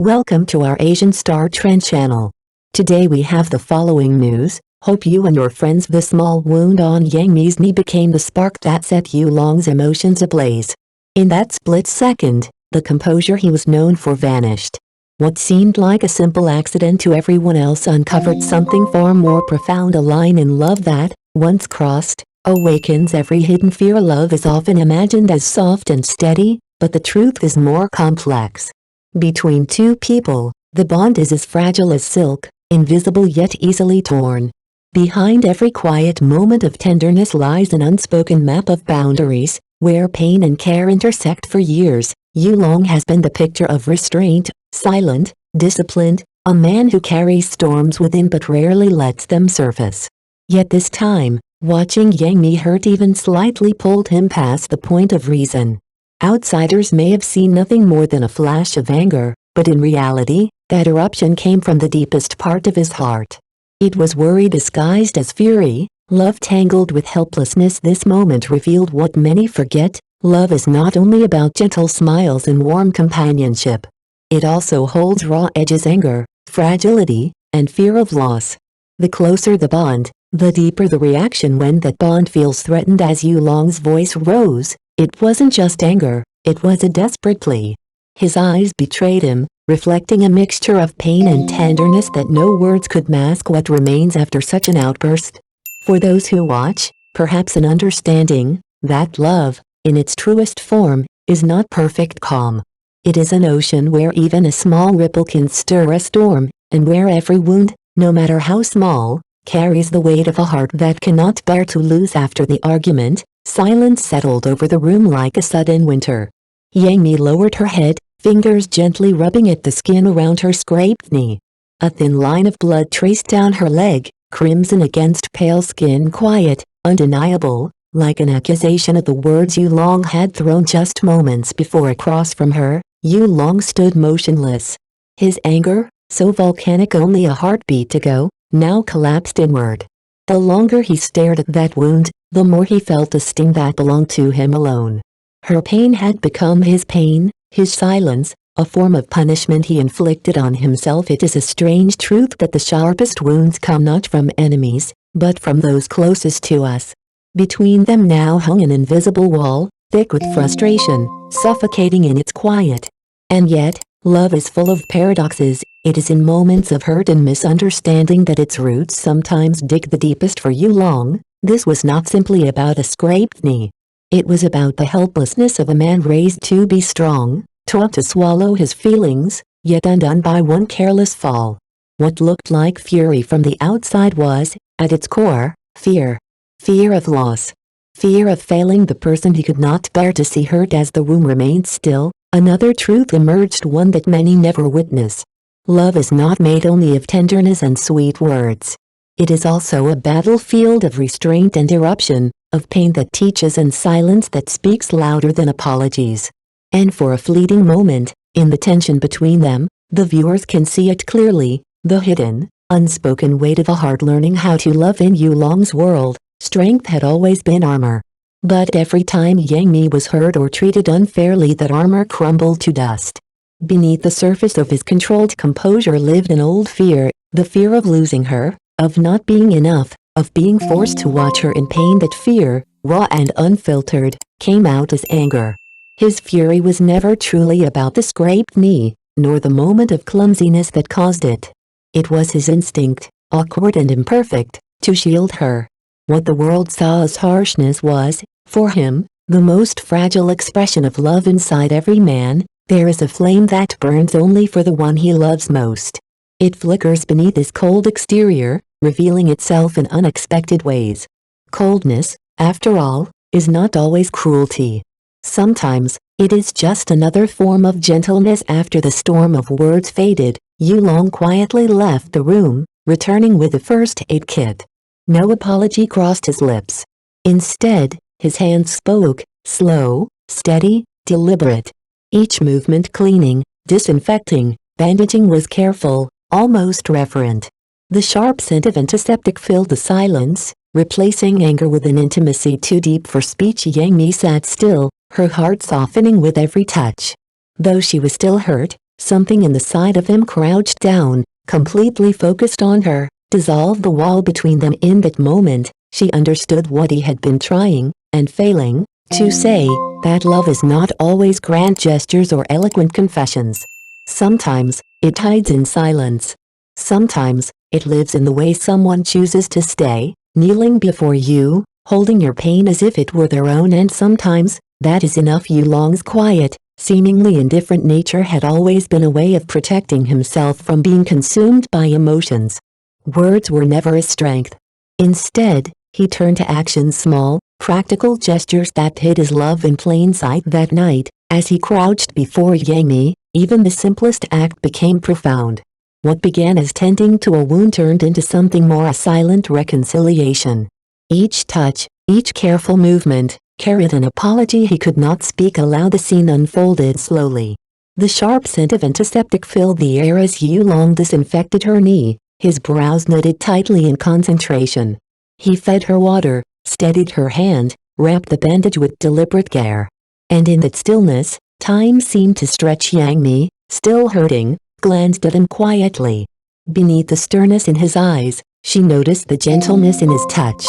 Welcome to our Asian Star Trend channel. Today we have the following news. Hope you and your friends. The small wound on Yang Mi's knee became the spark that set Yu Long's emotions ablaze. In that split second, the composure he was known for vanished. What seemed like a simple accident to everyone else uncovered something far more profound. A line in love that, once crossed, awakens every hidden fear. Love is often imagined as soft and steady, but the truth is more complex. Between two people, the bond is as fragile as silk, invisible yet easily torn. Behind every quiet moment of tenderness lies an unspoken map of boundaries, where pain and care intersect. For years, Yu Long has been the picture of restraint, silent, disciplined, a man who carries storms within but rarely lets them surface. Yet this time, watching Yang Mi hurt even slightly pulled him past the point of reason. Outsiders may have seen nothing more than a flash of anger, but in reality, that eruption came from the deepest part of his heart. It was worry disguised as fury, love tangled with helplessness. This moment revealed what many forget: love is not only about gentle smiles and warm companionship. It also holds raw edges: anger, fragility, and fear of loss. The closer the bond, the deeper the reaction when that bond feels threatened. As Yu Long's voice rose, it wasn't just anger, it was a desperate plea. His eyes betrayed him, reflecting a mixture of pain and tenderness that no words could mask. What remains after such an outburst? For those who watch, perhaps an understanding that love, in its truest form, is not perfect calm. It is an ocean where even a small ripple can stir a storm, and where every wound, no matter how small, carries the weight of a heart that cannot bear to lose. After the argument, silence settled over the room like a sudden winter. Yang Mi lowered her head, fingers gently rubbing at the skin around her scraped knee. A thin line of blood traced down her leg, crimson against pale skin, quiet, undeniable, like an accusation of the words Yu Long had thrown just moments before. Across from her, Yu Long stood motionless. His anger, so volcanic only a heartbeat ago, now collapsed inward. The longer he stared at that wound, the more he felt a sting that belonged to him alone. Her pain had become his pain, his silence, a form of punishment he inflicted on himself. It is a strange truth that the sharpest wounds come not from enemies, but from those closest to us. Between them now hung an invisible wall, thick with frustration, suffocating in its quiet. And yet, love is full of paradoxes. It is in moments of hurt and misunderstanding that its roots sometimes dig the deepest. For Yu Long, this was not simply about a scraped knee. It was about the helplessness of a man raised to be strong, taught to swallow his feelings, yet undone by one careless fall. What looked like fury from the outside was, at its core, fear. Fear of loss. Fear of failing the person he could not bear to see hurt. As the room remained still, another truth emerged, one that many never witness. Love is not made only of tenderness and sweet words. It is also a battlefield of restraint and eruption, of pain that teaches and silence that speaks louder than apologies. And for a fleeting moment, in the tension between them, the viewers can see it clearly, the hidden, unspoken weight of a heart learning how to love. In Yu Long's world, strength had always been armor. But every time Yang Mi was hurt or treated unfairly, that armor crumbled to dust. Beneath the surface of his controlled composure lived an old fear, the fear of losing her, of not being enough, of being forced to watch her in pain. That fear, raw and unfiltered, came out as anger. His fury was never truly about the scraped knee, nor the moment of clumsiness that caused it. It was his instinct, awkward and imperfect, to shield her. What the world saw as harshness was, for him, the most fragile expression of love inside every man. There is a flame that burns only for the one he loves most. It flickers beneath his cold exterior, revealing itself in unexpected ways. Coldness, after all, is not always cruelty. Sometimes, it is just another form of gentleness. After the storm of words faded, Yu Long quietly left the room, returning with the first aid kit. No apology crossed his lips. Instead, his hands spoke, slow, steady, deliberate. Each movement, cleaning, disinfecting, bandaging, was careful, almost reverent. The sharp scent of antiseptic filled the silence, replacing anger with an intimacy too deep for speech. Yang Mi sat still, her heart softening with every touch. Though she was still hurt, Something in the side of him crouched down, completely focused on her, dissolved the wall between them. In that moment, she understood what he had been trying, and failing, to say, that love is not always grand gestures or eloquent confessions. Sometimes, it hides in silence. Sometimes, it lives in the way someone chooses to stay, kneeling before you, holding your pain as if it were their own, and sometimes, that is enough. Yulong's quiet, seemingly indifferent nature had always been a way of protecting himself from being consumed by emotions. Words were never his strength. Instead, he turned to action, small, practical gestures that hid his love in plain sight. That night, as he crouched before Yangmi, even the simplest act became profound. What began as tending to a wound turned into something more, a silent reconciliation. Each touch, each careful movement, carried an apology he could not speak aloud. The scene unfolded slowly. The sharp scent of antiseptic filled the air as Yulong disinfected her knee, his brows knitted tightly in concentration. He fed her water, steadied her hand, wrapped the bandage with deliberate care. And in that stillness, time seemed to stretch. Yangmi, still hurting, glanced at him quietly. Beneath the sternness in his eyes, she noticed the gentleness in his touch.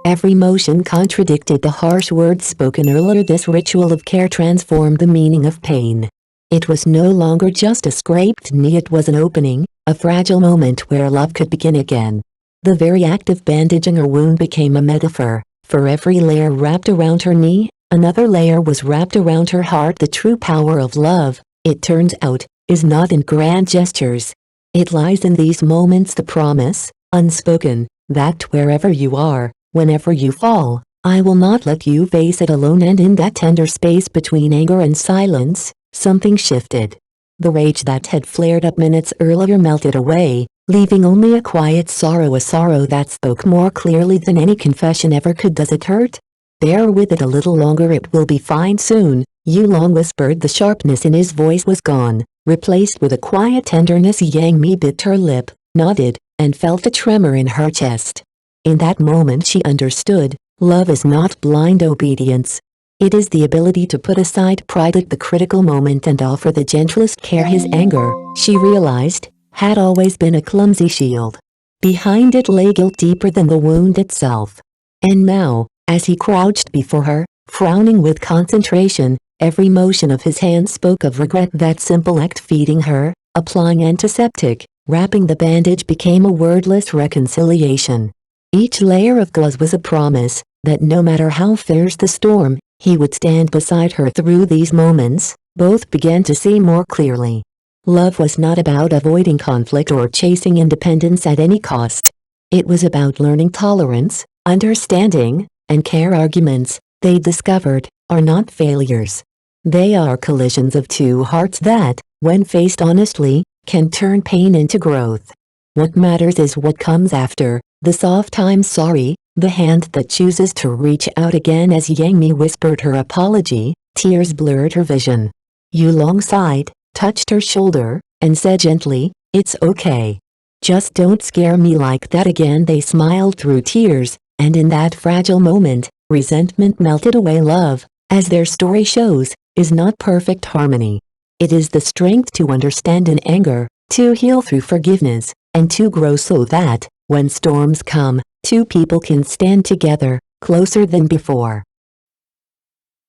Every motion contradicted the harsh words spoken earlier. This ritual of care transformed the meaning of pain. It was no longer just a scraped knee, it was an opening, a fragile moment where love could begin again. The very act of bandaging her wound became a metaphor. For every layer wrapped around her knee, another layer was wrapped around her heart. The true power of love, it turns out, is not in grand gestures. It lies in these moments, the promise, unspoken, that wherever you are, whenever you fall, I will not let you face it alone. And in that tender space between anger and silence, something shifted. The rage that had flared up minutes earlier melted away, leaving only a quiet sorrow, a sorrow that spoke more clearly than any confession ever could. Does it hurt? Bear with it a little longer, it will be fine soon, Yulong whispered. The sharpness in his voice was gone, replaced with a quiet tenderness. Yangmi bit her lip, nodded, and felt a tremor in her chest. In that moment she understood, love is not blind obedience. It is the ability to put aside pride at the critical moment and offer the gentlest care. His anger, she realized, had always been a clumsy shield. Behind it lay guilt deeper than the wound itself. And now, as he crouched before her, frowning with concentration, every motion of his hand spoke of regret. That simple act, feeding her, applying antiseptic, wrapping the bandage, became a wordless reconciliation. Each layer of gauze was a promise that no matter how fierce the storm, he would stand beside her. Through these moments, both began to see more clearly. Love was not about avoiding conflict or chasing independence at any cost. It was about learning tolerance, understanding, and care. Arguments, they discovered, are not failures. They are collisions of two hearts that, when faced honestly, can turn pain into growth. What matters is what comes after, the soft "I'm sorry," the hand that chooses to reach out again. As Yangmi whispered her apology, tears blurred her vision. Yulong sighed, touched her shoulder, and said gently, "It's okay. Just don't scare me like that again." They smiled through tears, and in that fragile moment, resentment melted away. Love, as their story shows, is not perfect harmony. It is the strength to understand in anger, to heal through forgiveness, and to grow so that, when storms come, two people can stand together, closer than before.